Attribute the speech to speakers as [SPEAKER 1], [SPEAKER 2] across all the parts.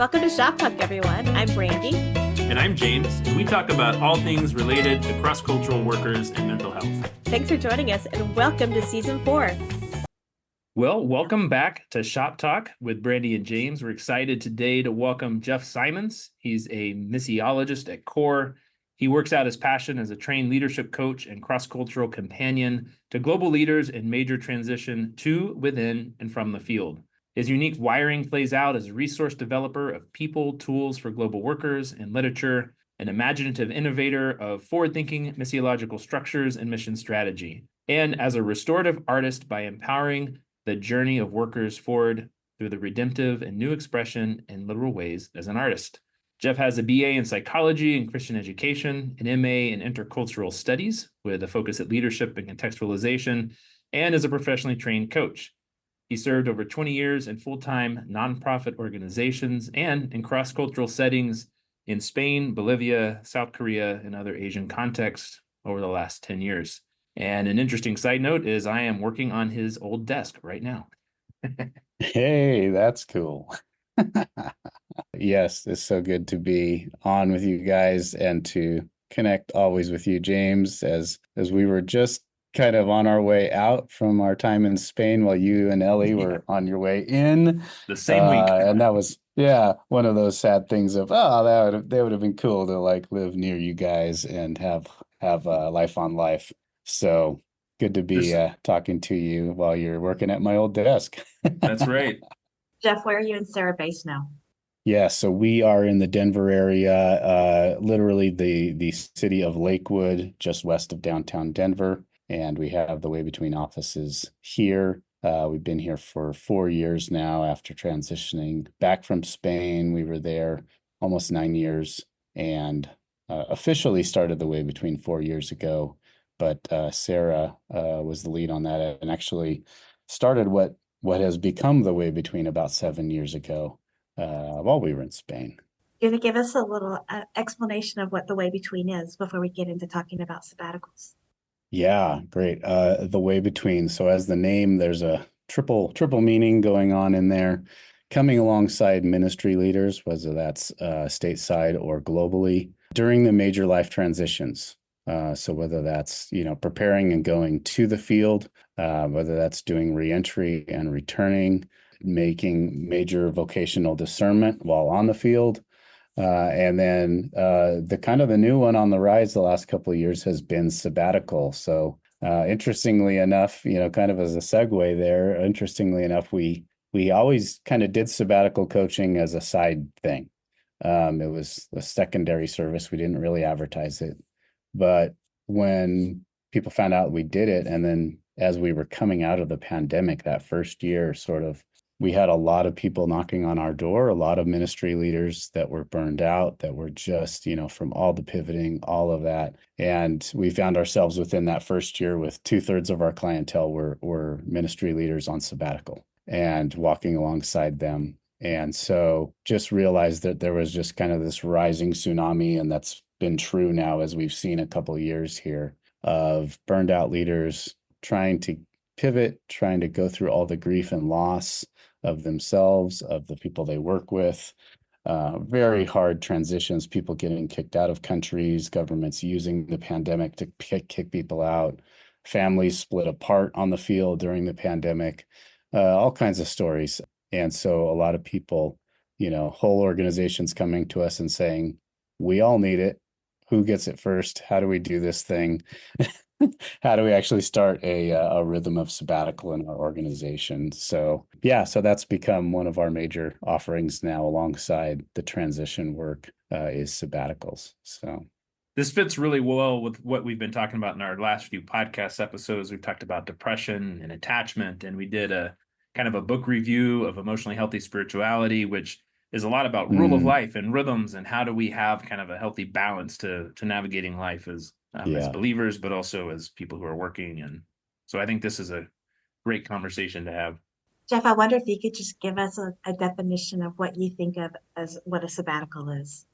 [SPEAKER 1] Welcome to Shop Talk, everyone. I'm Brandy.
[SPEAKER 2] And I'm James, and we talk about all things related to cross-cultural workers and mental health.
[SPEAKER 1] Thanks for joining us, and welcome to Season 4.
[SPEAKER 2] Well, welcome back to Shop Talk with Brandy and James. We're excited today to welcome Jeff Simons. He's a missiologist at Cohort. He works out his passion as a trained leadership coach and cross-cultural companion to global leaders in major transition to, within, and from the field. His unique wiring plays out as a resource developer of people, tools for global workers, and literature, an imaginative innovator of forward-thinking missiological structures and mission strategy, and as a restorative artist by empowering the journey of workers forward through the redemptive and new expression in literal ways as an artist. Jeff has a BA in psychology and Christian education, an MA in intercultural studies with a focus at leadership and contextualization, and is a professionally trained coach. He served over 20 years in full-time nonprofit organizations and in cross-cultural settings in Spain, Bolivia, South Korea, and other Asian contexts over the last 10 years. And an interesting side note is I am working on his old desk right now.
[SPEAKER 3] Hey, that's cool. Yes, it's so good to be on with you guys and to connect always with you, James, as we were just kind of on our way out from our time in Spain while you and Ellie were on your way in.
[SPEAKER 2] The same week.
[SPEAKER 3] And that was, one of those sad things of, that would have been cool to like live near you guys and have life on life. So good to be talking to you while you're working at my old desk.
[SPEAKER 2] That's right.
[SPEAKER 4] Jeff, where are you and Sara based now?
[SPEAKER 3] Yeah, so we are in the Denver area, literally the city of Lakewood, just west of downtown Denver. And we have the Way Between offices here. We've been here for 4 years now after transitioning back from Spain. We were there almost 9 years and officially started the Way Between 4 years ago. But Sara was the lead on that and actually started what has become the Way Between about 7 years ago while we were in Spain.
[SPEAKER 4] You're going to give us a little explanation of what the Way Between is before we get into talking about sabbaticals.
[SPEAKER 3] Yeah, great. The Way Between. So as the name, there's a triple meaning going on in there, coming alongside ministry leaders, whether that's stateside or globally, during the major life transitions. So whether that's, preparing and going to the field, whether that's doing reentry and returning, making major vocational discernment while on the field. And then the new one on the rise the last couple of years has been sabbatical. So interestingly enough, kind of as a segue there, interestingly enough, we always kind of did sabbatical coaching as a side thing. It was a secondary service. We didn't really advertise it. But when people found out we did it, and then as we were coming out of the pandemic that first year, we had a lot of people knocking on our door, a lot of ministry leaders that were burned out, that were just, from all the pivoting, all of that. And we found ourselves within that first year with 2/3 of our clientele were ministry leaders on sabbatical and walking alongside them. And so just realized that there was just kind of this rising tsunami, and that's been true now as we've seen a couple of years here of burned out leaders trying to pivot, trying to go through all the grief and loss of themselves, of the people they work with, very hard transitions, people getting kicked out of countries, governments using the pandemic to kick people out, families split apart on the field during the pandemic, all kinds of stories. And so a lot of people, whole organizations coming to us and saying, we all need it. Who gets it first? How do we do this thing? How do we actually start a rhythm of sabbatical in our organization? So that's become one of our major offerings now alongside the transition work is sabbaticals. So
[SPEAKER 2] this fits really well with what we've been talking about in our last few podcast episodes. We've talked about depression and attachment, and we did a kind of a book review of emotionally healthy spirituality, which is a lot about rule of life and rhythms and how do we have kind of a healthy balance to navigating life as believers, but also as people who are working. And so I think this is a great conversation to have.
[SPEAKER 4] Jeff, I wonder if you could just give us a definition of what you think of as what a sabbatical is.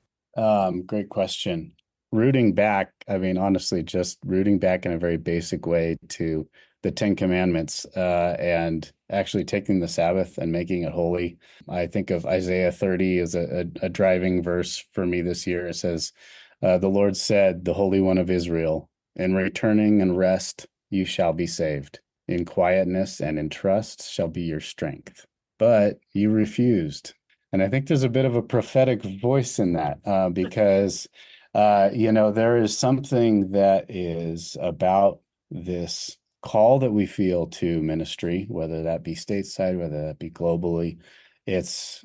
[SPEAKER 3] Great question. Rooting back, honestly, just rooting back in a very basic way to the Ten Commandments and actually taking the Sabbath and making it holy. I think of Isaiah 30 as a driving verse for me this year. It says, the Lord said, the Holy One of Israel, in returning and rest you shall be saved. In quietness and in trust shall be your strength. But you refused. And I think there's a bit of a prophetic voice in that because, there is something that is about this call that we feel to ministry, whether that be stateside, whether that be globally. It's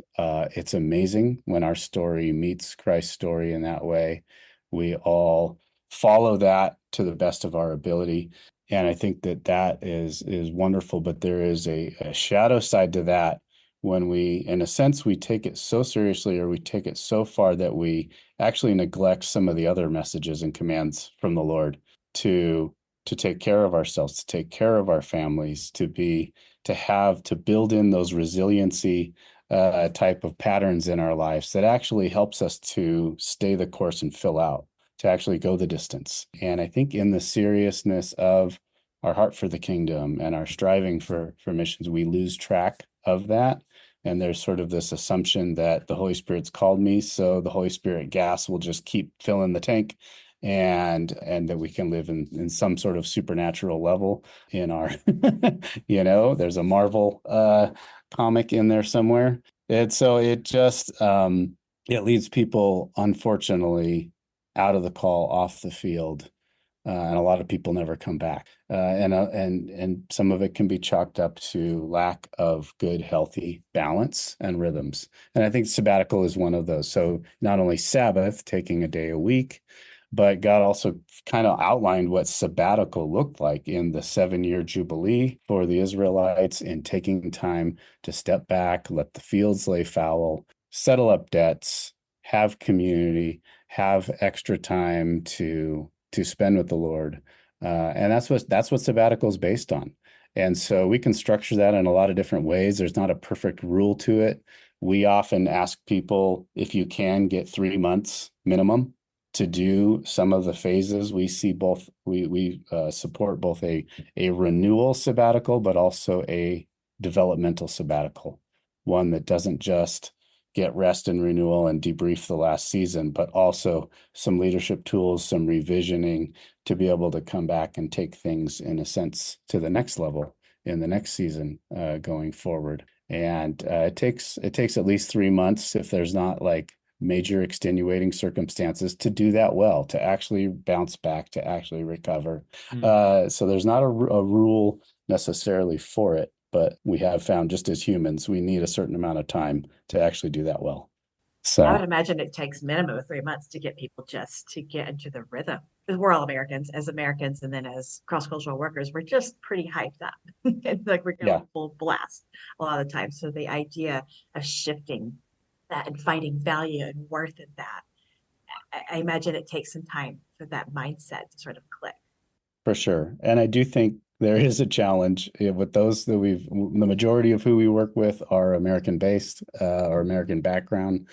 [SPEAKER 3] amazing when our story meets Christ's story in that way. We all follow that to the best of our ability. And I think that is wonderful, but there is a shadow side to that when we, in a sense, we take it so seriously or we take it so far that we actually neglect some of the other messages and commands from the Lord to take care of ourselves, to take care of our families, to build in those resiliency type of patterns in our lives that actually helps us to stay the course and fill out, to actually go the distance. And I think in the seriousness of our heart for the kingdom and our striving for missions, we lose track of that. And there's sort of this assumption that the Holy Spirit's called me, so the Holy Spirit gas will just keep filling the tank, and that we can live in some sort of supernatural level in our, there's a Marvel comic in there somewhere. And so it just, it leads people, unfortunately, out of the call, off the field. And a lot of people never come back. And some of it can be chalked up to lack of good, healthy balance and rhythms. And I think sabbatical is one of those. So not only Sabbath, taking a day a week, but God also kind of outlined what sabbatical looked like in the 7-year Jubilee for the Israelites, in taking time to step back, let the fields lay fallow, settle up debts, have community, have extra time to spend with the Lord. And that's what sabbatical is based on. And so we can structure that in a lot of different ways. There's not a perfect rule to it. We often ask people, if you can get 3 months minimum to do some of the phases. We see both, we support both a renewal sabbatical, but also a developmental sabbatical, one that doesn't just get rest and renewal and debrief the last season, but also some leadership tools, some revisioning to be able to come back and take things, in a sense, to the next level in the next season going forward. And it takes at least 3 months, if there's not like major extenuating circumstances, to do that well, to actually bounce back, to actually recover. So there's not a rule necessarily for it, but we have found, just as humans, we need a certain amount of time to actually do that well. So
[SPEAKER 4] I would imagine it takes minimum of 3 months to get people just to get into the rhythm. Because we're all Americans, and then as cross-cultural workers, we're just pretty hyped up. And like we're going full blast a lot of the time. So the idea of shifting that and finding value and worth in that, I imagine it takes some time for that mindset to sort of click.
[SPEAKER 3] For sure. And I do think there is a challenge with those that the majority of who we work with are American-based or American background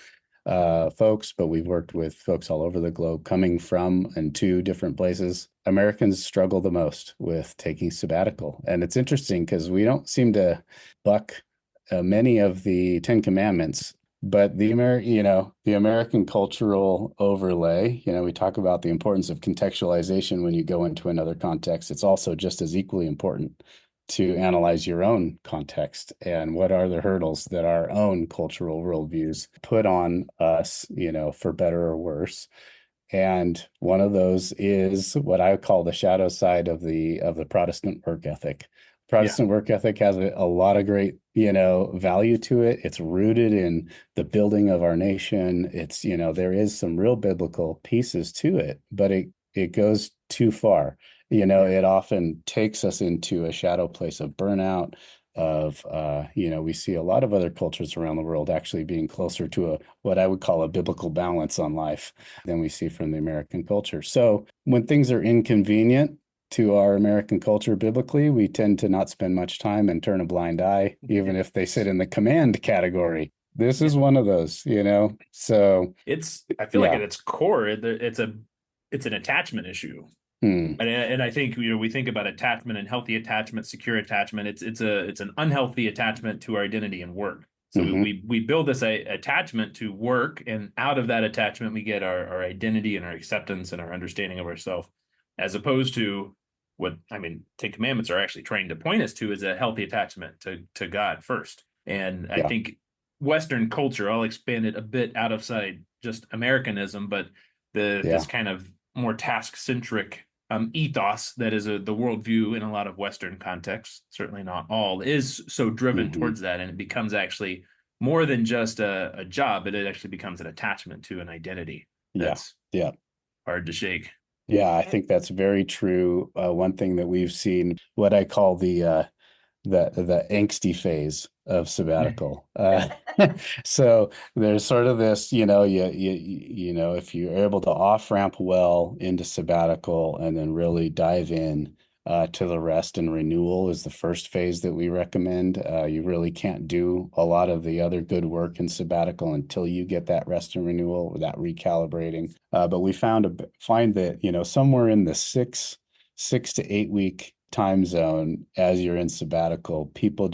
[SPEAKER 3] folks, but we've worked with folks all over the globe coming from and to different places. Americans struggle the most with taking sabbatical. And it's interesting because we don't seem to buck many of the 10 Commandments, but the American cultural overlay, we talk about the importance of contextualization when you go into another context. It's also just as equally important to analyze your own context and what are the hurdles that our own cultural worldviews put on us, for better or worse. And one of those is what I call the shadow side of the Protestant work ethic. Protestant work ethic has a lot of great, value to it. It's rooted in the building of our nation. It's, there is some real biblical pieces to it, but it goes too far. It often takes us into a shadow place of burnout, of, we see a lot of other cultures around the world actually being closer to what I would call a biblical balance on life than we see from the American culture. So when things are inconvenient to our American culture biblically, we tend to not spend much time and turn a blind eye, even if they sit in the command category. This is one of those, so
[SPEAKER 2] I feel like at its core, it's an attachment issue.
[SPEAKER 3] Hmm.
[SPEAKER 2] And I think, we think about attachment and healthy attachment, secure attachment. It's an unhealthy attachment to our identity and work. So
[SPEAKER 3] Mm-hmm.
[SPEAKER 2] we build this attachment to work, and out of that attachment, we get our identity and our acceptance and our understanding of ourselves, as opposed to what, Ten Commandments are actually trying to point us to is a healthy attachment to God first. And I
[SPEAKER 3] Yeah.
[SPEAKER 2] think Western culture, I'll expand it a bit outside just Americanism, but this kind of more task-centric ethos that is the worldview in a lot of Western contexts, certainly not all, is so driven towards that, and it becomes actually more than just a job, but it actually becomes an attachment to an identity that's hard to shake.
[SPEAKER 3] Yeah, I think that's very true. One thing that we've seen, what I call the angsty phase of sabbatical. So there's sort of this, if you're able to off ramp well into sabbatical and then really dive in to the rest and renewal is the first phase that we recommend. You really can't do a lot of the other good work in sabbatical until you get that rest and renewal, that recalibrating. But we find that, somewhere in the 6 to 8 week time zone as you're in sabbatical, people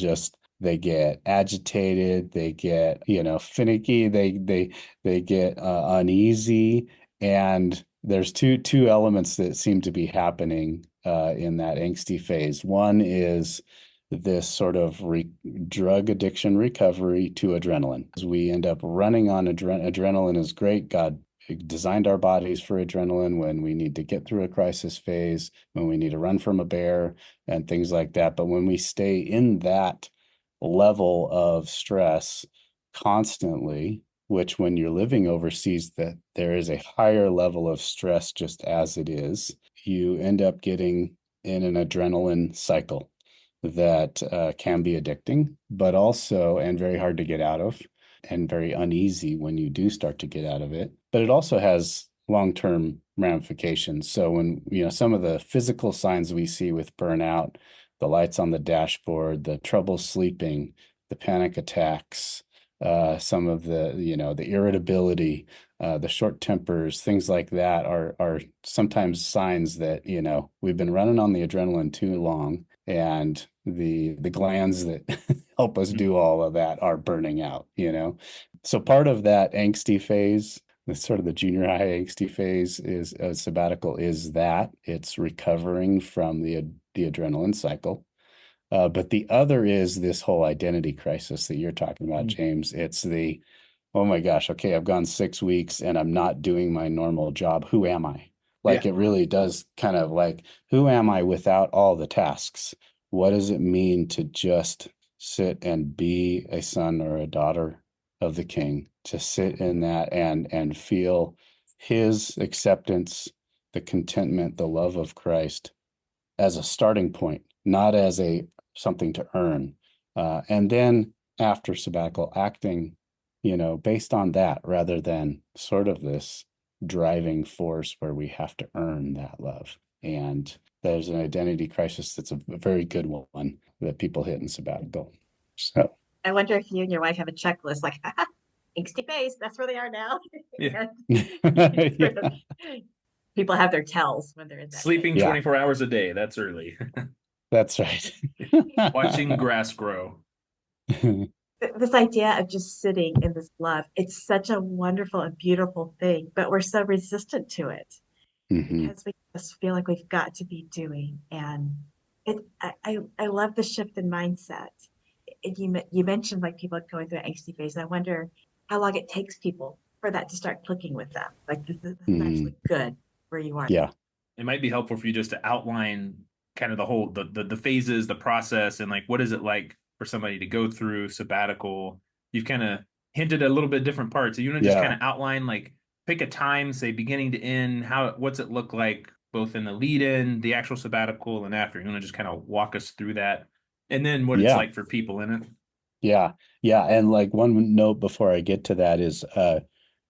[SPEAKER 3] they get agitated, they get finicky, they get uneasy, and there's two elements that seem to be happening in that angsty phase. One is this sort of drug addiction recovery to adrenaline. As we end up running on adrenaline is great. God designed our bodies for adrenaline when we need to get through a crisis phase, when we need to run from a bear and things like that. But when we stay in that level of stress constantly, which when you're living overseas, that there is a higher level of stress just as it is, you end up getting in an adrenaline cycle that can be addicting, but also, and very hard to get out of, and very uneasy when you do start to get out of it. But it also has long-term ramifications. So when, some of the physical signs we see with burnout, the lights on the dashboard, the trouble sleeping, the panic attacks, some of the, the irritability, the short tempers, things like that are sometimes signs that, we've been running on the adrenaline too long, and the glands that help us do all of that are burning out, So part of that angsty phase, the sort of the junior high angsty phase is sabbatical is that it's recovering from the adrenaline cycle. But the other is this whole identity crisis that you're talking about, James. It's oh my gosh, okay, I've gone 6 weeks and I'm not doing my normal job. Who am I? It really does kind of who am I without all the tasks? What does it mean to just sit and be a son or a daughter of the King, to sit in that and feel his acceptance, the contentment, the love of Christ as a starting point, not as something to earn. And then after sabbatical, acting, based on that rather than sort of this driving force where we have to earn that love. And there's an identity crisis that's a very good one that people hit in sabbatical. So
[SPEAKER 4] I wonder if you and your wife have a checklist like angsty phase, that's where they are now.
[SPEAKER 2] Yeah.
[SPEAKER 4] People have their tells when they're in that
[SPEAKER 2] Sleeping
[SPEAKER 4] phase.
[SPEAKER 2] 24 hours a day, that's early.
[SPEAKER 3] That's right.
[SPEAKER 2] Watching grass grow.
[SPEAKER 4] This idea of just sitting in this love, it's such a wonderful and beautiful thing, but we're so resistant to it because we just feel like we've got to be doing. And I love the shift in mindset. You mentioned people going through an angsty phase, and I wonder how long it takes people for that to start clicking with them. This is actually good where you are.
[SPEAKER 3] Yeah.
[SPEAKER 2] It might be helpful for you just to outline kind of the whole the phases, the process, and what is it like for somebody to go through sabbatical. You've kind of hinted at a little bit different parts. So you want to just kind of outline, pick a time, say beginning to end, what's it look like both in the lead in, the actual sabbatical, and after. You want to just kind of walk us through that, and then what it's like for people in it.
[SPEAKER 3] Yeah. And one note before I get to that is, that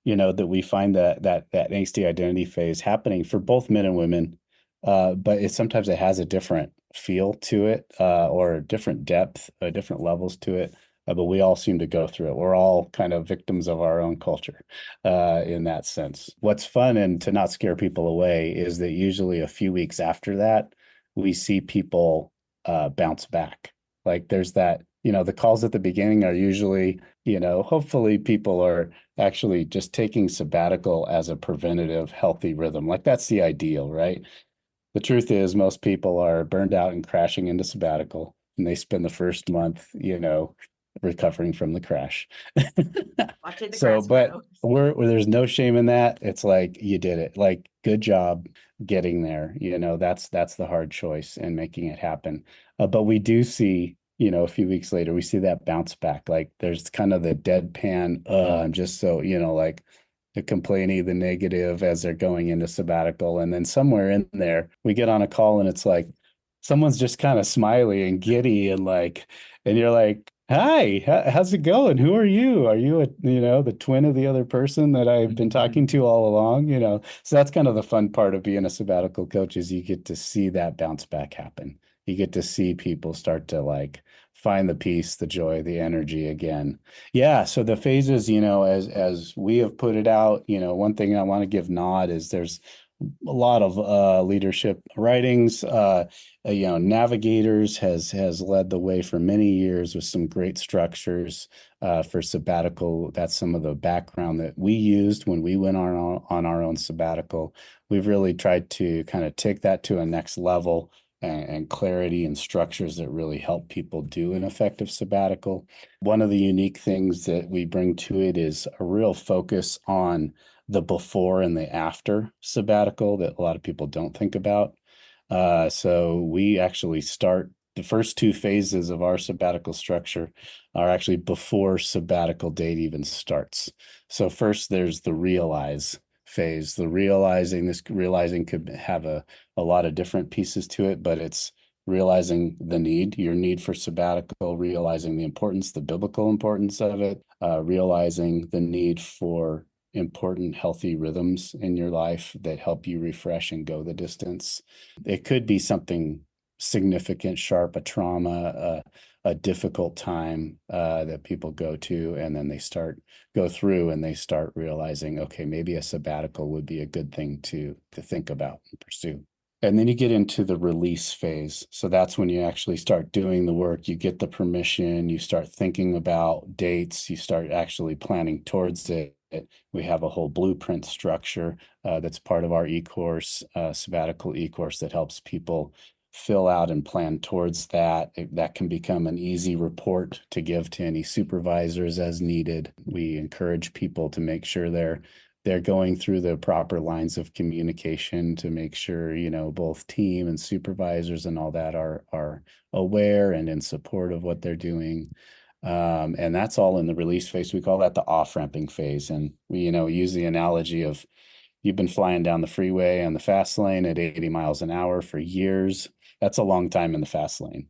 [SPEAKER 3] we find that angsty identity phase happening for both men and women, but sometimes it has a different feel to it, or a different depth, different levels to it. but we all seem to go through it. We're all kind of victims of our own culture in that sense. What's fun, and to not scare people away, is that usually a few weeks after that, we see people bounce back. Like there's that, the calls at the beginning are usually, hopefully people are actually just taking sabbatical as a preventative healthy rhythm. Like that's the ideal, right? The truth is most people are burned out and crashing into sabbatical, and they spend the first month, recovering from the crash.
[SPEAKER 4] Watching the
[SPEAKER 3] So,
[SPEAKER 4] grass
[SPEAKER 3] but
[SPEAKER 4] grow.
[SPEAKER 3] there's no shame in that. It's like you did it. Like good job getting there. That's the hard choice and making it happen. But we do see, a few weeks later, we see that bounce back. Like there's kind of the deadpan, I'm just so, like the complaining, the negative as they're going into sabbatical. And then somewhere in there, we get on a call and it's like someone's just kind of smiley and giddy and like, and you're like, hi, how's it going? Who are you? Are you the twin of the other person that I've been talking to all along? So that's kind of the fun part of being a sabbatical coach is you get to see that bounce back happen. You get to see people start to like find the peace, the joy, the energy again. Yeah. So the phases, as we have put it out, one thing I want to give nod is there's a lot of leadership writings. Navigators has led the way for many years with some great structures for sabbatical. That's some of the background that we used when we went on our own sabbatical. We've really tried to kind of take that to a next level and clarity and structures that really help people do an effective sabbatical. One of the unique things that we bring to it is a real focus on the before and the after sabbatical that a lot of people don't think about. So we actually start the first two phases of our sabbatical structure are actually before sabbatical date even starts. So first there's the realize phase. The realizing could have a lot of different pieces to it, but it's realizing your need for sabbatical, realizing the importance, the biblical importance of it, realizing the need for important healthy rhythms in your life that help you refresh and go the distance. It could be something significant, sharp, a trauma, a difficult time that people go to, and then they go through and they start realizing, okay, maybe a sabbatical would be a good thing to think about and pursue. And then you get into the release phase. So that's when you actually start doing the work. You get the permission, you start thinking about dates, you start actually planning towards it. We have a whole blueprint structure that's part of our eCourse, sabbatical eCourse that helps people fill out and plan towards that. That can become an easy report to give to any supervisors as needed. We encourage people to make sure they're going through the proper lines of communication to make sure, both team and supervisors and all that are aware and in support of what they're doing. And that's all in the release phase. We call that the off-ramping phase. And we, use the analogy of you've been flying down the freeway on the fast lane at 80 miles an hour for years. That's a long time in the fast lane.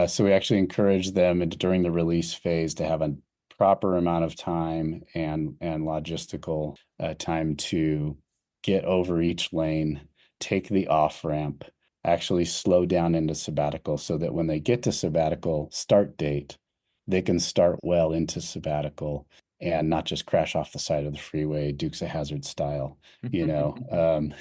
[SPEAKER 3] So we actually encourage them during the release phase to have a proper amount of time and logistical time to get over each lane, take the off-ramp, actually slow down into sabbatical so that when they get to sabbatical start date, they can start well into sabbatical and not just crash off the side of the freeway, Dukes of Hazzard style, And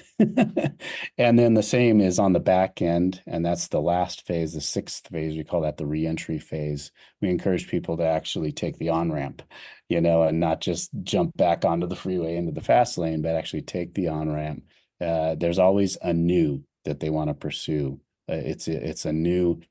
[SPEAKER 3] then the same is on the back end, and that's the last phase, the sixth phase. We call that the reentry phase. We encourage people to actually take the on-ramp, and not just jump back onto the freeway into the fast lane, but actually take the on-ramp. There's always a new that they want to pursue. It's a new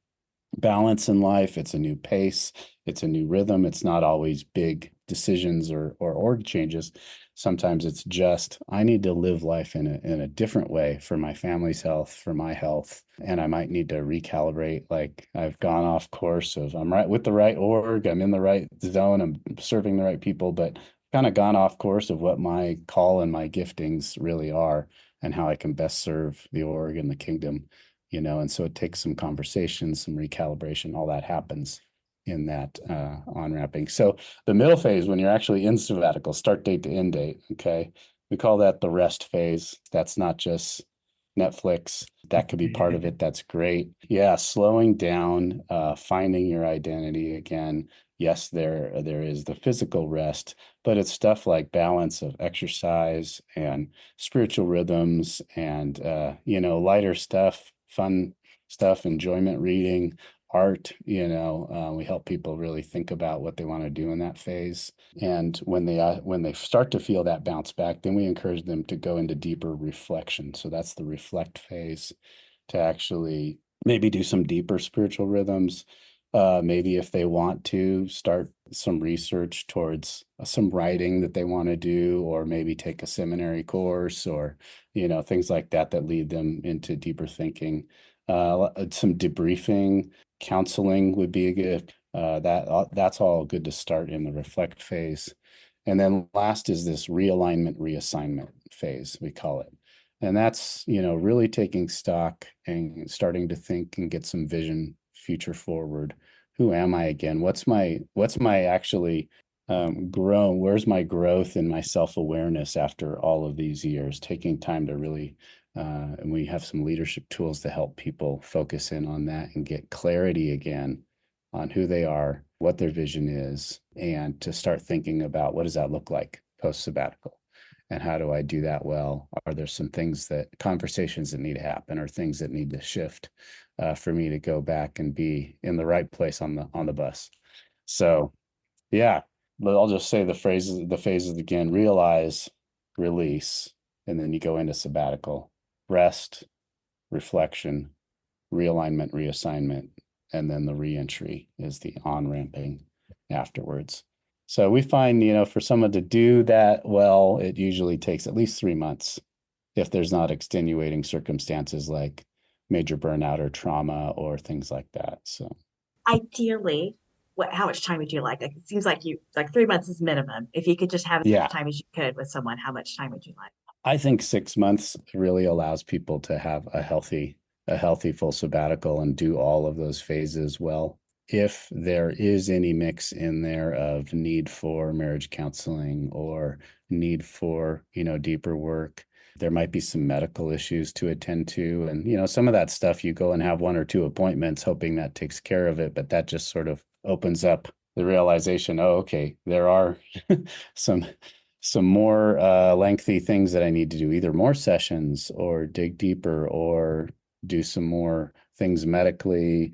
[SPEAKER 3] balance in life. It's a new pace. It's a new rhythm. It's not always big decisions or org changes. Sometimes it's just, I need to live life in a different way for my family's health, for my health. And I might need to recalibrate. Like I've gone off course I'm right with the right org. I'm in the right zone. I'm serving the right people, but kind of gone off course of what my call and my giftings really are and how I can best serve the org and the kingdom. And so it takes some conversation, some recalibration, all that happens in that on-ramping. So the middle phase, when you're actually in sabbatical, start date to end date, okay? We call that the rest phase. That's not just Netflix. That could be part of it. That's great. Yeah, slowing down, finding your identity again, Yes, there is the physical rest, but it's stuff like balance of exercise and spiritual rhythms and lighter stuff, fun stuff, enjoyment reading, art. We help people really think about what they want to do in that phase. And when they start to feel that bounce back, then we encourage them to go into deeper reflection. So that's the reflect phase, to actually maybe do some deeper spiritual rhythms. Maybe if they want to start some research towards some writing that they want to do, or maybe take a seminary course, or things like that lead them into deeper thinking. Some debriefing, counseling would be a good. That's all good to start in the reflect phase. And then last is this realignment, reassignment phase, we call it. And that's, really taking stock and starting to think and get some vision future forward. Who am I again? What's my actually grown? Where's my growth in my self-awareness after all of these years? Taking time to really, and we have some leadership tools to help people focus in on that and get clarity again on who they are, what their vision is, and to start thinking about what does that look like post-sabbatical. And how do I do that well? Are there some conversations that need to happen, or things that need to shift for me to go back and be in the right place on the bus? So, yeah, but I'll just say the phases again: realize, release, and then you go into sabbatical, rest, reflection, realignment, reassignment, and then the reentry is the on-ramping afterwards. So we find, for someone to do that well, it usually takes at least 3 months if there's not extenuating circumstances like major burnout or trauma or things like that. So
[SPEAKER 4] Ideally, how much time would you like? It seems like 3 months is minimum. If you could just have as
[SPEAKER 3] yeah,
[SPEAKER 4] much time as you could with someone, how much time would you like?
[SPEAKER 3] I think 6 months really allows people to have a healthy full sabbatical and do all of those phases well. If there is any mix in there of need for marriage counseling or need for, deeper work, there might be some medical issues to attend to. And, some of that stuff, you go and have 1 or 2 appointments hoping that takes care of it, but that just sort of opens up the realization, oh, okay, there are some more lengthy things that I need to do, either more sessions or dig deeper or do some more things medically,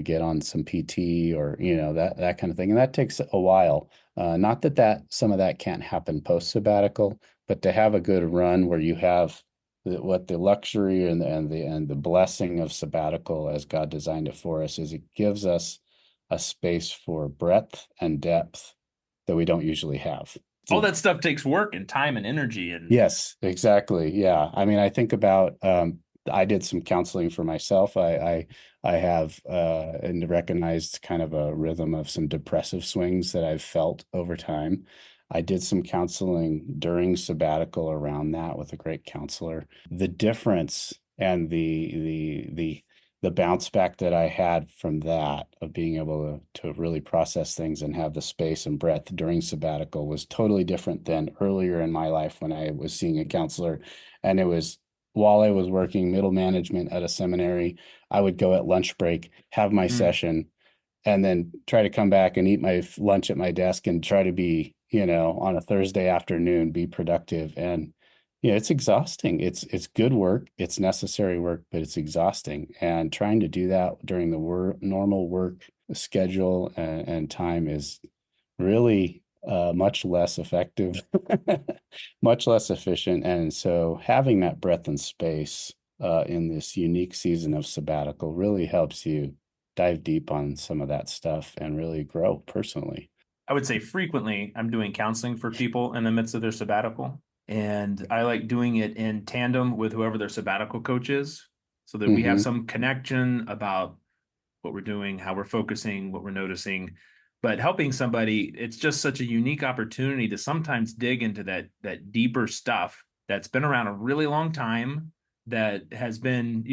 [SPEAKER 3] get on some PT or, that kind of thing. And that takes a while. Not that some of that can't happen post-sabbatical, but to have a good run where you have what the luxury and the blessing of sabbatical as God designed it for us is, it gives us a space for breadth and depth that we don't usually have.
[SPEAKER 2] All that stuff takes work and time and energy. And
[SPEAKER 3] yes, exactly. Yeah. I mean, I think about, I did some counseling for myself. I have and recognized kind of a rhythm of some depressive swings that I've felt over time. I did some counseling during sabbatical around that with a great counselor. The difference and the bounce back that I had from that, of being able to really process things and have the space and breadth during sabbatical, was totally different than earlier in my life when I was seeing a counselor. And it was while I was working middle management at a seminary. I would go at lunch break, have my session, and then try to come back and eat my lunch at my desk and try to be, on a Thursday afternoon, be productive. And it's exhausting. It's good work. It's necessary work, but it's exhausting. And trying to do that during the normal work schedule and time is really much less effective, much less efficient. And so having that breadth and space in this unique season of sabbatical really helps you dive deep on some of that stuff and really grow personally.
[SPEAKER 2] I would say frequently I'm doing counseling for people in the midst of their sabbatical. And I like doing it in tandem with whoever their sabbatical coach is, so that we have some connection about what we're doing, how we're focusing, what we're noticing. But helping somebody, it's just such a unique opportunity to sometimes dig into that deeper stuff that's been around a really long time, that has been,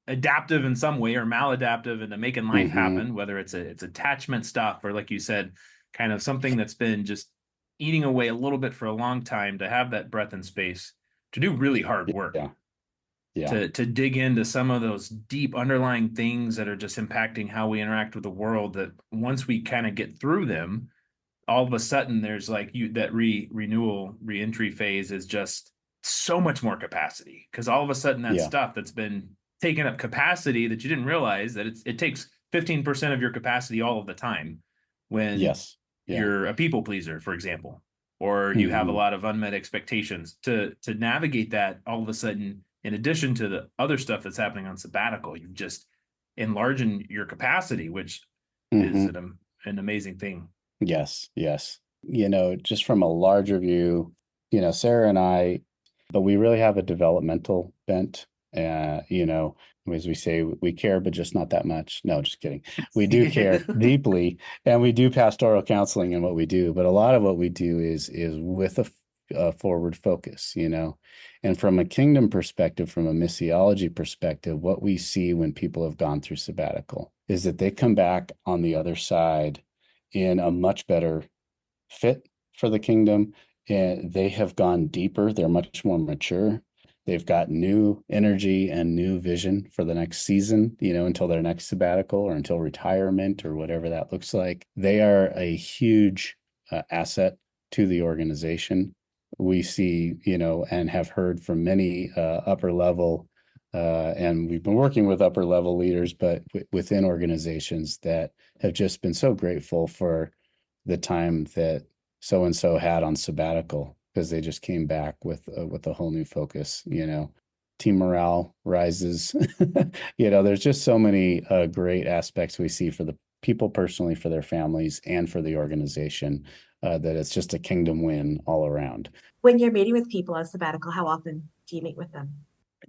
[SPEAKER 2] adaptive in some way or maladaptive into making life happen, whether it's attachment stuff or, like you said, kind of something that's been just eating away a little bit for a long time, to have that breadth and space to do really hard work.
[SPEAKER 3] Yeah.
[SPEAKER 2] to dig into some of those deep underlying things that are just impacting how we interact with the world, that once we kind of get through them, all of a sudden there's like that reentry phase is just so much more capacity, because all of a sudden that
[SPEAKER 3] Yeah.
[SPEAKER 2] stuff that's been taking up capacity that you didn't realize that it takes 15% of your capacity all of the time when
[SPEAKER 3] Yes. Yeah.
[SPEAKER 2] you're a people pleaser, for example, or you have a
[SPEAKER 3] Hmm.
[SPEAKER 2] lot of unmet expectations. To navigate that, all of a sudden, in addition to the other stuff that's happening on sabbatical, you've just enlarging your capacity, which is
[SPEAKER 3] Hmm.
[SPEAKER 2] an amazing thing.
[SPEAKER 3] Yes. Yes. Just from a larger view, Sarah and I, but we really have a developmental bent. As we say, we care, but just not that much. No, just kidding. We do care deeply, and we do pastoral counseling in what we do. But a lot of what we do is with a forward focus, And from a kingdom perspective, from a missiology perspective, what we see when people have gone through sabbatical is that they come back on the other side in a much better fit for the kingdom. And they have gone deeper. They're much more mature. They've got new energy and new vision for the next season, until their next sabbatical or until retirement or whatever that looks like. They are a huge asset to the organization. We see, and have heard from many upper level, and we've been working with upper level leaders, but within organizations that have just been so grateful for the time that so and so had on sabbatical, because they just came back with a whole new focus. Team morale rises. There's just so many great aspects we see for the people personally, for their families, and for the organization, that it's just a kingdom win all around.
[SPEAKER 4] When you're meeting with people on sabbatical, how often do you meet with them?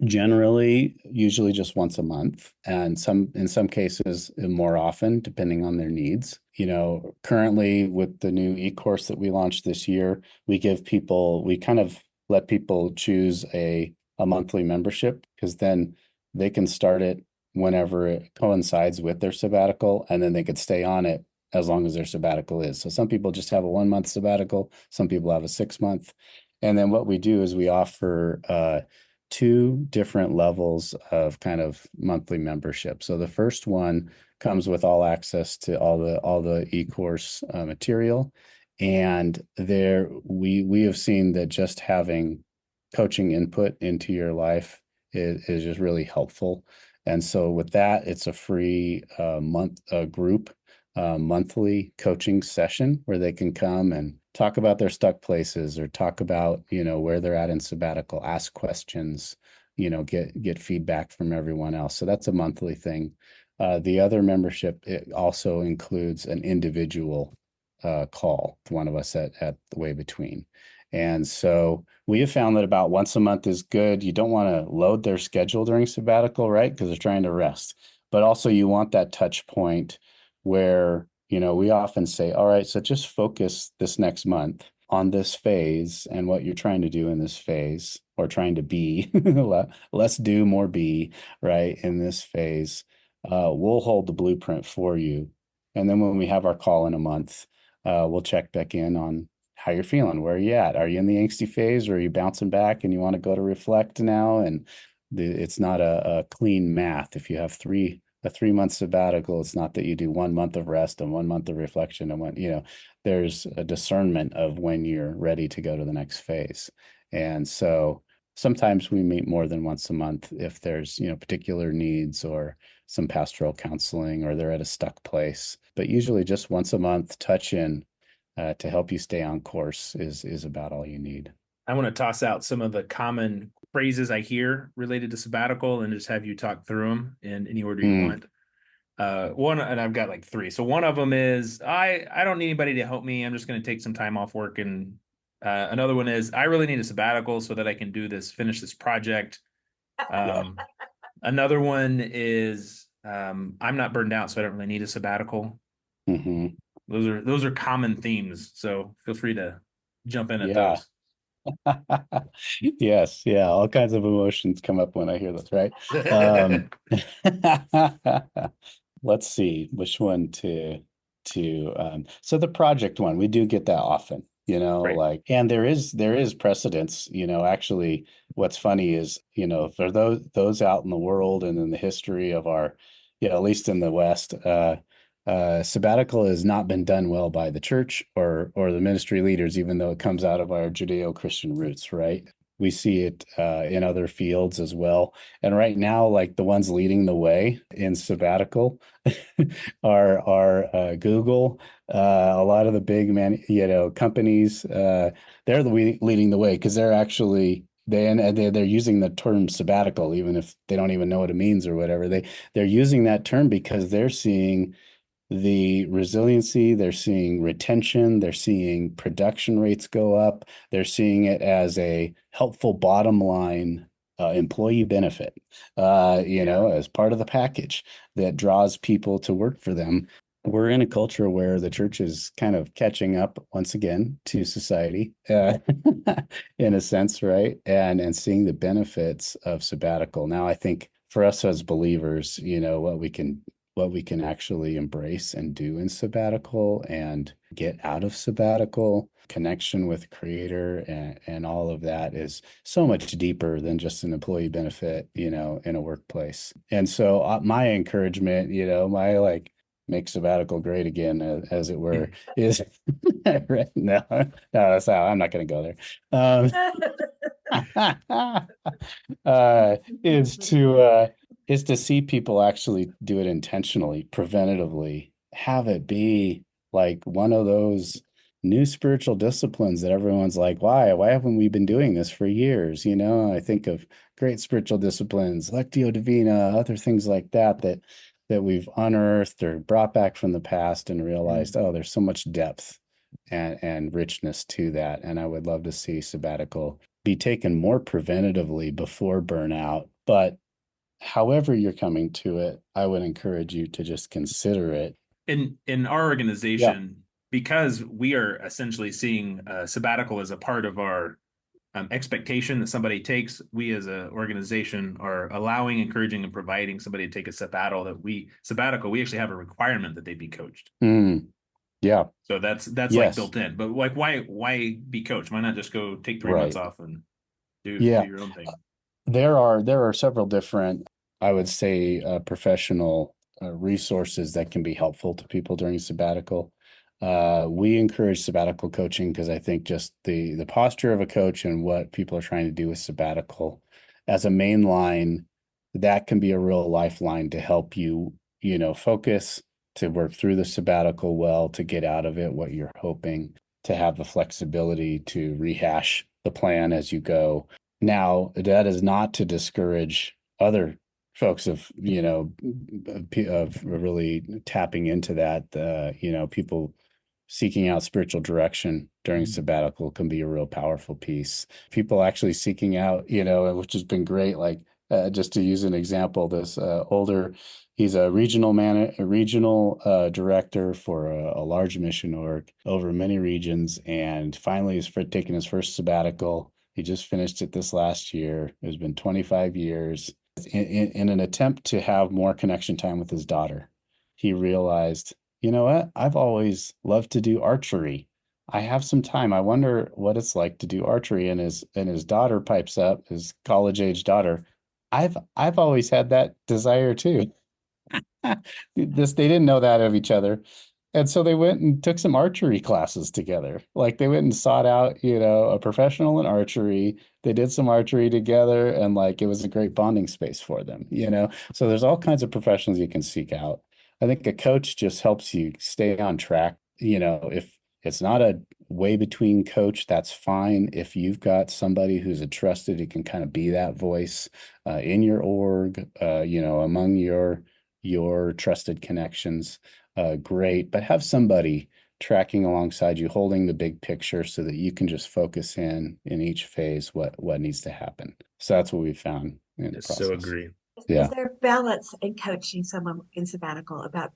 [SPEAKER 3] Generally, usually just once a month, and in some cases more often, depending on their needs. Currently with the new eCourse that we launched this year, we kind of let people choose a monthly membership, because then they can start it whenever it coincides with their sabbatical, and then they could stay on it as long as their sabbatical is. So some people just have a 1 month sabbatical, some people have a 6 month. And then what we do is we offer two different levels of kind of monthly membership. So the first one comes with all access to all the eCourse material, and there we have seen that just having coaching input into your life is just really helpful. And so with that, it's a free group monthly coaching session where they can come and talk about their stuck places, or talk about, where they're at in sabbatical, ask questions, get feedback from everyone else. So that's a monthly thing. The other membership, it also includes an individual call to one of us at the way between. And so we have found that about once a month is good. You don't want to load their schedule during sabbatical, right? Because they're trying to rest. But also you want that touch point where, we often say, all right, so just focus this next month on this phase and what you're trying to do in this phase, or trying to be, less do, more be, right? In this phase, we'll hold the blueprint for you. And then when we have our call in a month, we'll check back in on how you're feeling. Where are you at? Are you in the angsty phase, or are you bouncing back and you want to go to reflect now? And it's not a clean math. If you have a 3 month sabbatical, it's not that you do 1 month of rest and 1 month of reflection and there's a discernment of when you're ready to go to the next phase. And so sometimes we meet more than once a month if there's, particular needs or some pastoral counseling, or they're at a stuck place. But usually just once a month, touch in to help you stay on course is about all you need.
[SPEAKER 2] I want to toss out some of the common phrases I hear related to sabbatical and just have you talk through them in any order you want. One, and I've got like three. So one of them is, I don't need anybody to help me. I'm just going to take some time off work. And another one is, I really need a sabbatical so that I can finish this project. Another one is, I'm not burned out, so I don't really need a sabbatical.
[SPEAKER 3] Mm-hmm.
[SPEAKER 2] Those are common themes. So feel free to jump in at
[SPEAKER 3] Yeah.
[SPEAKER 2] those.
[SPEAKER 3] Yes, yeah, all kinds of emotions come up when I hear this, right? Let's see which one to so the project one, we do get that often.
[SPEAKER 2] Right.
[SPEAKER 3] like, and there is precedence, actually. What's funny is, for those out in the world and in the history of our, at least in the West, sabbatical has not been done well by the church or the ministry leaders, even though it comes out of our Judeo-Christian roots, right? We see it in other fields as well. And right now, like the ones leading the way in sabbatical are Google, a lot of the big companies. They're leading the way because they're actually they're using the term sabbatical, even if they don't even know what it means or whatever. They're using that term because they're seeing the resiliency, they're seeing retention, they're seeing production rates go up, they're seeing it as a helpful bottom line employee benefit, as part of the package that draws people to work for them. We're in a culture where the church is kind of catching up once again to society, in a sense, right? And seeing the benefits of sabbatical. Now, I think for us as believers, what we can actually embrace and do in sabbatical and get out of sabbatical, connection with creator and all of that is so much deeper than just an employee benefit, in a workplace. And so my encouragement, my like make sabbatical great again, as it were, is right now. No, that's how I'm not going to go there. Is to see people actually do it intentionally, preventatively, have it be like one of those new spiritual disciplines that everyone's like, why haven't we been doing this for years? I think of great spiritual disciplines, Lectio Divina, other things like that we've unearthed or brought back from the past and realized, oh, there's so much depth and richness to that. And I would love to see sabbatical be taken more preventatively before burnout. But however you're coming to it, I would encourage you to just consider it.
[SPEAKER 2] In our organization, because we are essentially seeing sabbatical as a part of our expectation that somebody takes, we as an organization are allowing, encouraging, and providing somebody to take a sabbatical. We actually have a requirement that they be coached.
[SPEAKER 3] Yeah.
[SPEAKER 2] So that's like built in. But like, why be coached? Why not just go take 3 months off and do your own thing?
[SPEAKER 3] There are several different, I would say, professional resources that can be helpful to people during sabbatical. We encourage sabbatical coaching because I think just the posture of a coach and what people are trying to do with sabbatical as a main line, that can be a real lifeline to help you, focus, to work through the sabbatical well, to get out of it what you're hoping, to have the flexibility to rehash the plan as you go. Now, that is not to discourage other folks of really tapping into that. People seeking out spiritual direction during sabbatical can be a real powerful piece. People actually seeking out, which has been great. Like just to use an example, this he's a regional director for a large mission org over many regions, and finally he's taking his first sabbatical. He just finished it this last year. It's been 25 years. In an attempt to have more connection time with his daughter, he realized, you know what? I've always loved to do archery. I have some time. I wonder what it's like to do archery. And his daughter pipes up, his college-age daughter. I've always had that desire too. They didn't know that of each other. And so they went and took some archery classes together. Like they went and sought out, a professional in archery. They did some archery together, and like it was a great bonding space for them, So there's all kinds of professionals you can seek out. I think a coach just helps you stay on track. If it's not a way between coach, that's fine. If you've got somebody who's a trusted, who can kind of be that voice in your org, among your trusted connections. Great, but have somebody tracking alongside you, holding the big picture so that you can just focus in each phase what needs to happen. So that's what we found in the process.
[SPEAKER 2] So agree.
[SPEAKER 3] Yeah.
[SPEAKER 4] Is there a balance in coaching someone in sabbatical about,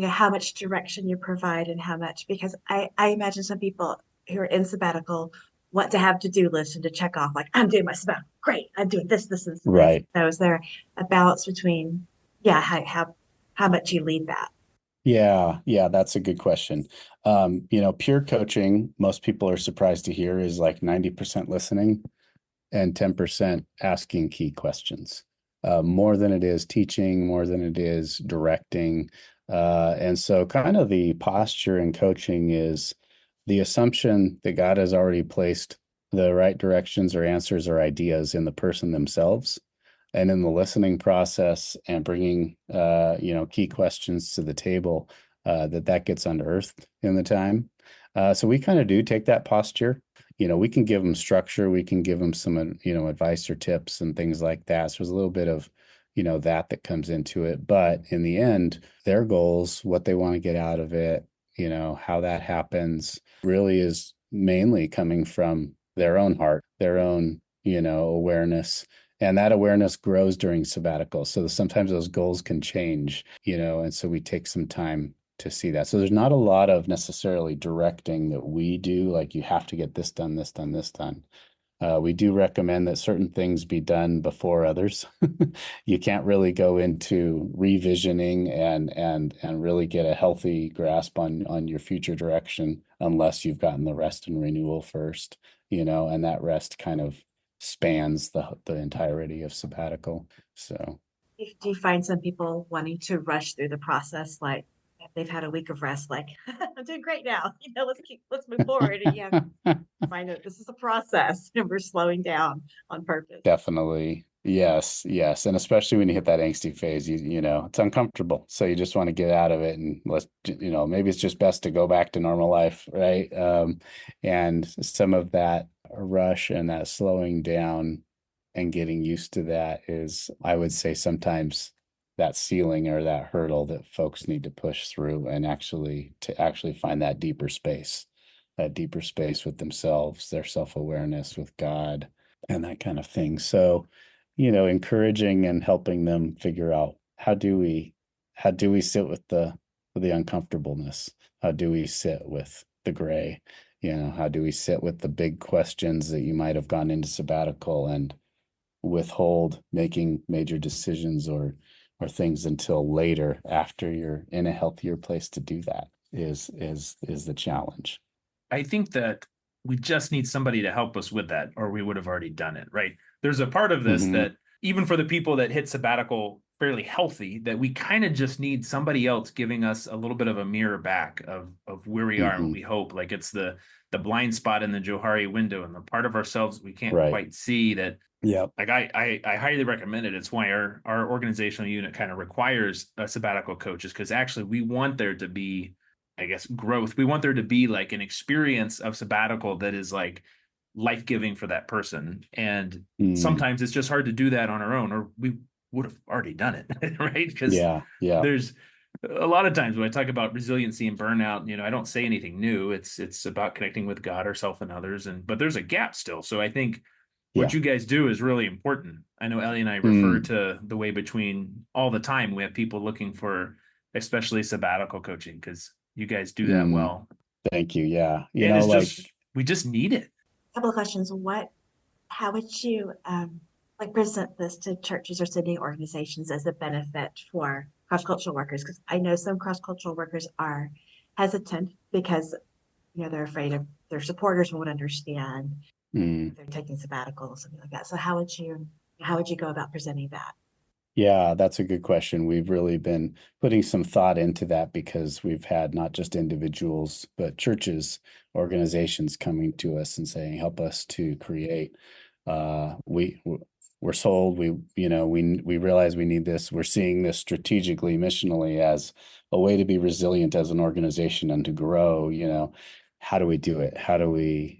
[SPEAKER 4] how much direction you provide and how much, because I imagine some people who are in sabbatical want to have to-do lists and to check off, like, I'm doing my sabbatical. Great. I'm doing this, and this.
[SPEAKER 3] Right.
[SPEAKER 4] So is there a balance between, how much you lead that?
[SPEAKER 3] Yeah, that's a good question. Peer coaching, most people are surprised to hear, is like 90% listening and 10% asking key questions. More than it is teaching, more than it is directing. And so kind of the posture in coaching is the assumption that God has already placed the right directions or answers or ideas in the person themselves. And in the listening process and bringing, key questions to the table, that gets unearthed in the time. So we kind of do take that posture. We can give them structure. We can give them some, advice or tips and things like that. So there's a little bit of, that comes into it. But in the end, their goals, what they want to get out of it, how that happens really is mainly coming from their own heart, their own, awareness. And that awareness grows during sabbatical. So sometimes those goals can change, and so we take some time to see that. So there's not a lot of necessarily directing that we do, like you have to get this done, this done, this done. We do recommend that certain things be done before others. You can't really go into revisioning and really get a healthy grasp on your future direction unless you've gotten the rest and renewal first, and that rest kind of spans the entirety of sabbatical. So
[SPEAKER 4] Do you find some people wanting to rush through the process, like they've had a week of rest, like I'm doing great now, let's move forward, and you have to find out this is a process and we're slowing down on purpose.
[SPEAKER 3] definitely. Yes. And especially when you hit that angsty phase, it's uncomfortable. So you just want to get out of it and maybe it's just best to go back to normal life, right? And some of that rush and that slowing down and getting used to that is, I would say, sometimes that ceiling or that hurdle that folks need to push through and actually find that deeper space with themselves, their self-awareness with God and that kind of thing. So, encouraging and helping them figure out how do we sit with the uncomfortableness? How do we sit with the gray? How do we sit with the big questions that you might have gone into sabbatical and withhold making major decisions or things until later after you're in a healthier place to do that is the challenge.
[SPEAKER 2] I think that we just need somebody to help us with that, or we would have already done it, right? There's a part of this that even for the people that hit sabbatical fairly healthy, that we kind of just need somebody else giving us a little bit of a mirror back of where we are and what we hope. Like it's the blind spot in the Johari window and the part of ourselves we can't quite see that.
[SPEAKER 3] Yeah.
[SPEAKER 2] Like I highly recommend it. It's why our organizational unit kind of requires sabbatical coaches, because actually we want there to be, I guess, growth. We want there to be like an experience of sabbatical that is like life-giving for that person. And sometimes it's just hard to do that on our own, or we would have already done it, right? Because there's a lot of times when I talk about resiliency and burnout, I don't say anything new. It's about connecting with God, ourselves, and others. But there's a gap still. So I think what you guys do is really important. I know Ellie and I refer to the way between all the time. We have people looking for especially sabbatical coaching because you guys do that well.
[SPEAKER 3] Thank you. Yeah.
[SPEAKER 2] We just need it.
[SPEAKER 4] A couple of questions. How would you present this to churches or sending organizations as a benefit for cross-cultural workers? Because I know some cross-cultural workers are hesitant because they're afraid of their supporters won't understand. They're taking sabbatical, something like that. So how would you go about presenting that?
[SPEAKER 3] Yeah, that's a good question. We've really been putting some thought into that because we've had not just individuals, but churches, organizations coming to us and saying, help us to create. We're sold. We realize we need this. We're seeing this strategically, missionally as a way to be resilient as an organization and to grow. How do we do it? How do we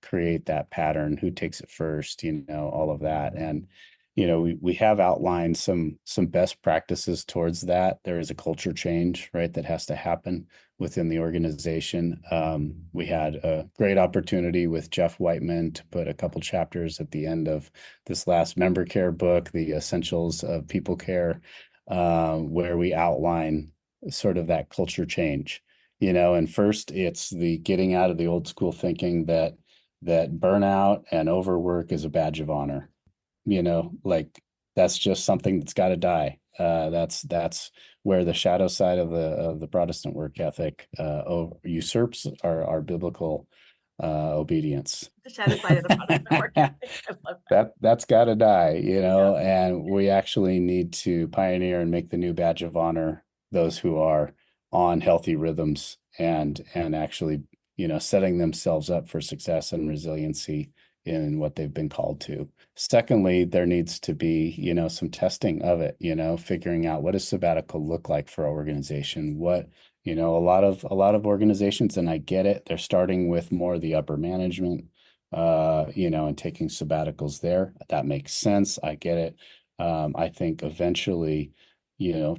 [SPEAKER 3] create that pattern? Who takes it first? All of that. And we have outlined some best practices towards that. There is a culture change, right, that has to happen within the organization. We had a great opportunity with Geoff Whiteman to put a couple chapters at the end of this last member care book, The Essentials of People Care, where we outline sort of that culture change. And first it's the getting out of the old school thinking that burnout and overwork is a badge of honor. Like that's just something that's got to die. That's where the shadow side of the Protestant work ethic usurps our biblical obedience.
[SPEAKER 4] The shadow side of the Protestant work ethic. I love
[SPEAKER 3] That's got to die, and we actually need to pioneer and make the new badge of honor those who are on healthy rhythms and actually, setting themselves up for success and resiliency in what they've been called to. Secondly, there needs to be, some testing of it, figuring out what does sabbatical look like for our organization? What, a lot of organizations, and I get it, they're starting with more of the upper management, and taking sabbaticals there. That makes sense. I get it. I think eventually,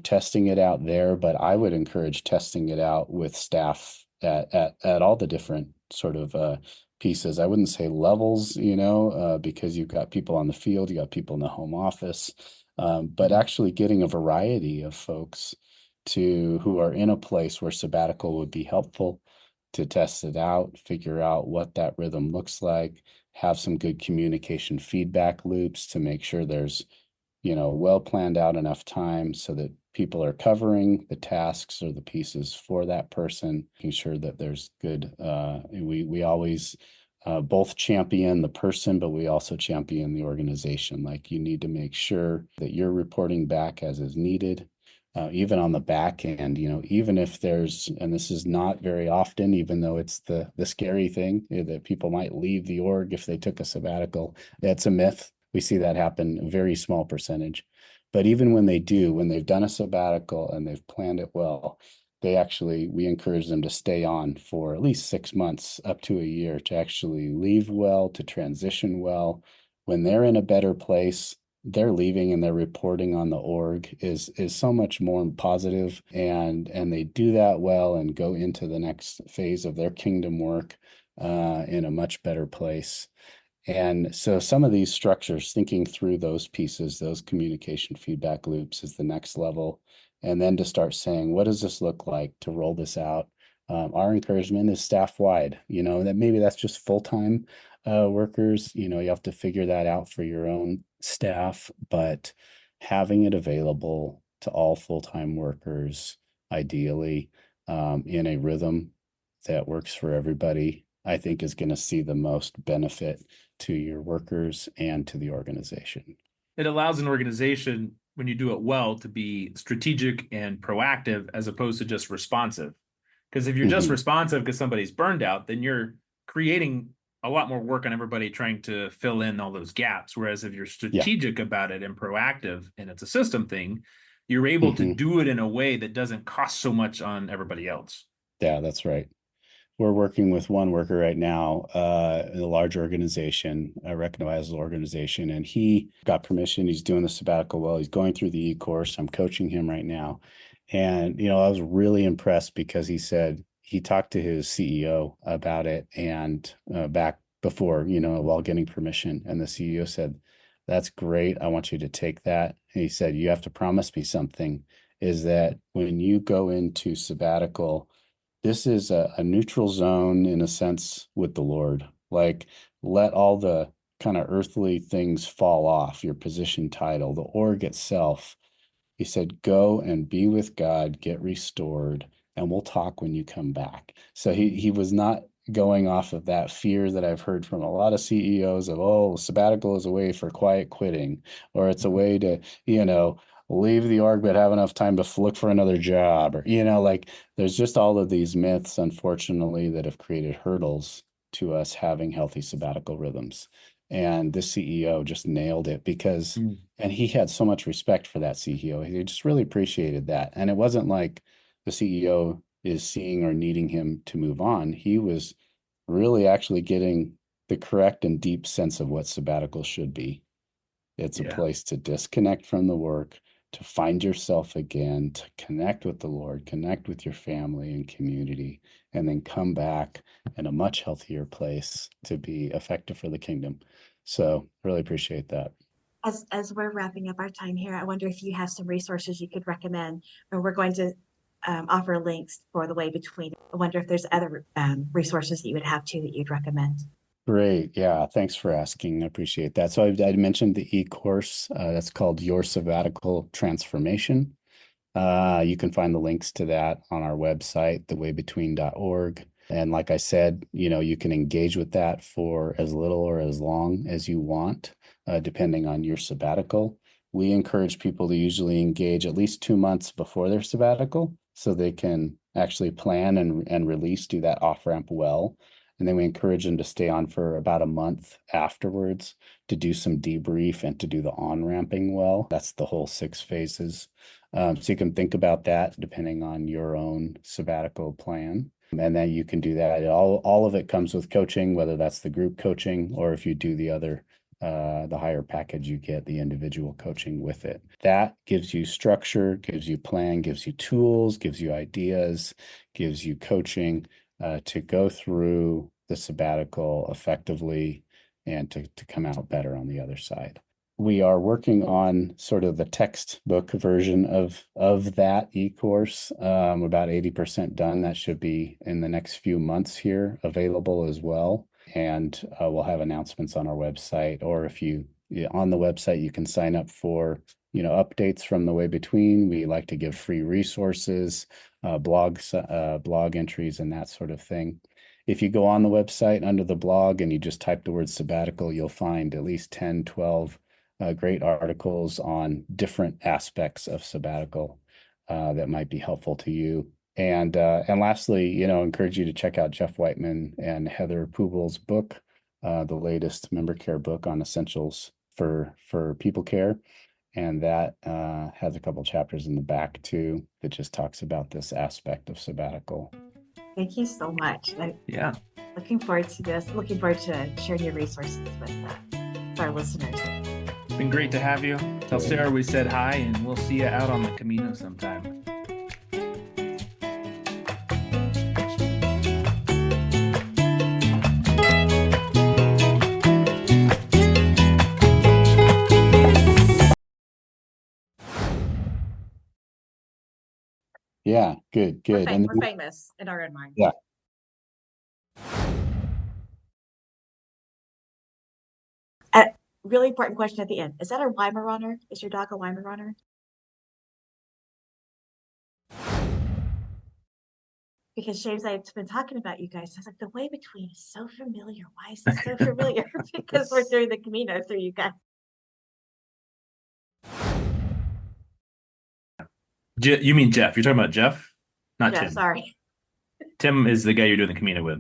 [SPEAKER 3] testing it out there, but I would encourage testing it out with staff at all the different sort of pieces. I wouldn't say levels, because you've got people on the field, you got people in the home office, but actually getting a variety of folks who are in a place where sabbatical would be helpful to test it out, figure out what that rhythm looks like, have some good communication feedback loops to make sure there's, well planned out enough time so that people are covering the tasks or the pieces for that person, making sure that there's good, we always both champion the person, but we also champion the organization. Like, you need to make sure that you're reporting back as is needed. Even on the back end, even if there's, and this is not very often, even though it's the scary thing that people might leave the org if they took a sabbatical, that's a myth. We see that happen a very small percentage. But even when they do, when they've done a sabbatical and they've planned it well, we encourage them to stay on for at least 6 months up to a year to actually leave well, to transition well. When they're in a better place, they're leaving and they're reporting on the org is so much more positive, and they do that well and go into the next phase of their kingdom work in a much better place. And so some of these structures, thinking through those pieces, those communication feedback loops is the next level. And then to start saying, what does this look like to roll this out? Our encouragement is staff wide, that maybe that's just full-time workers, you have to figure that out for your own staff, but having it available to all full-time workers, ideally, in a rhythm that works for everybody, I think is going to see the most benefit to your workers and to the organization.
[SPEAKER 2] It allows an organization, when you do it well, to be strategic and proactive as opposed to just responsive. Because if you're just responsive because somebody's burned out, then you're creating a lot more work on everybody trying to fill in all those gaps. Whereas if you're strategic about it and proactive, and it's a system thing, you're able to do it in a way that doesn't cost so much on everybody else.
[SPEAKER 3] Yeah, that's right. We're working with one worker right now in a large organization, a recognizable organization, and he got permission. He's doing the sabbatical well. He's going through the eCourse. I'm coaching him right now. And, I was really impressed because he said he talked to his CEO about it and back before, while getting permission. And the CEO said, "That's great. I want you to take that." And he said, "You have to promise me something, is that when you go into sabbatical, this is a neutral zone in a sense with the Lord. Like, let all the kind of earthly things fall off, your position title, the org itself." He said, "Go and be with God, get restored, and we'll talk when you come back." So he was not going off of that fear that I've heard from a lot of CEOs of, oh, sabbatical is a way for quiet quitting, or it's a way to, leave the org but have enough time to look for another job, or, like, there's just all of these myths, unfortunately, that have created hurdles to us having healthy sabbatical rhythms. And this CEO just nailed it because, and he had so much respect for that CEO. He just really appreciated that. And it wasn't like the CEO is seeing or needing him to move on. He was really actually getting the correct and deep sense of what sabbatical should be. It's a place to disconnect from the work, to find yourself again, to connect with the Lord, connect with your family and community, and then come back in a much healthier place to be effective for the kingdom. So really appreciate that.
[SPEAKER 4] As we're wrapping up our time here, I wonder if you have some resources you could recommend, or we're going to offer links for the way between. I wonder if there's other resources that you would have too that you'd recommend.
[SPEAKER 3] Great. Yeah. Thanks for asking. I appreciate that. So I mentioned the eCourse that's called Your Sabbatical Transformation. You can find the links to that on our website, thewaybetween.org. And like I said, you can engage with that for as little or as long as you want, depending on your sabbatical. We encourage people to usually engage at least 2 months before their sabbatical so they can actually plan and release, do that off-ramp well. And then we encourage them to stay on for about a month afterwards to do some debrief and to do the on-ramping well. That's the whole 6 phases. So you can think about that depending on your own sabbatical plan. And then you can do that. All of it comes with coaching, whether that's the group coaching or if you do the other, the higher package, you get the individual coaching with it. That gives you structure, gives you plan, gives you tools, gives you ideas, gives you coaching to go through the sabbatical effectively and to come out better on the other side. We are working on sort of the textbook version of that eCourse. About 80% done. That should be in the next few months here available as well. And we'll have announcements on our website, or if on the website, you can sign up for, updates from the way between. We like to give free resources, blog entries and that sort of thing. If you go on the website under the blog and you just type the word sabbatical, you'll find at least 10, 12 great articles on different aspects of sabbatical that might be helpful to you. And lastly, encourage you to check out Geoff Whiteman and Heather Pubols' book, the latest member care book on essentials for people care. And that has a couple chapters in the back too that just talks about this aspect of sabbatical.
[SPEAKER 4] Thank you so much.
[SPEAKER 2] Yeah.
[SPEAKER 4] Looking forward to this. Looking forward to sharing your resources with our listeners.
[SPEAKER 2] It's been great to have you. Tell Sara we said hi, and we'll see you out on the Camino sometime.
[SPEAKER 3] Yeah, good.
[SPEAKER 4] We're famous in our own mind.
[SPEAKER 3] Yeah.
[SPEAKER 4] Really important question at the end. Is that a Weimaraner? Is your dog a Weimaraner? Because James, I've been talking about you guys. I was like, the way between is so familiar. Why is this so familiar? Because we're doing the Camino through you guys.
[SPEAKER 2] You mean Jeff? You're talking about Jeff? Not
[SPEAKER 4] Jeff,
[SPEAKER 2] Tim.
[SPEAKER 4] sorry.
[SPEAKER 2] Tim is the guy you're doing the Camino with.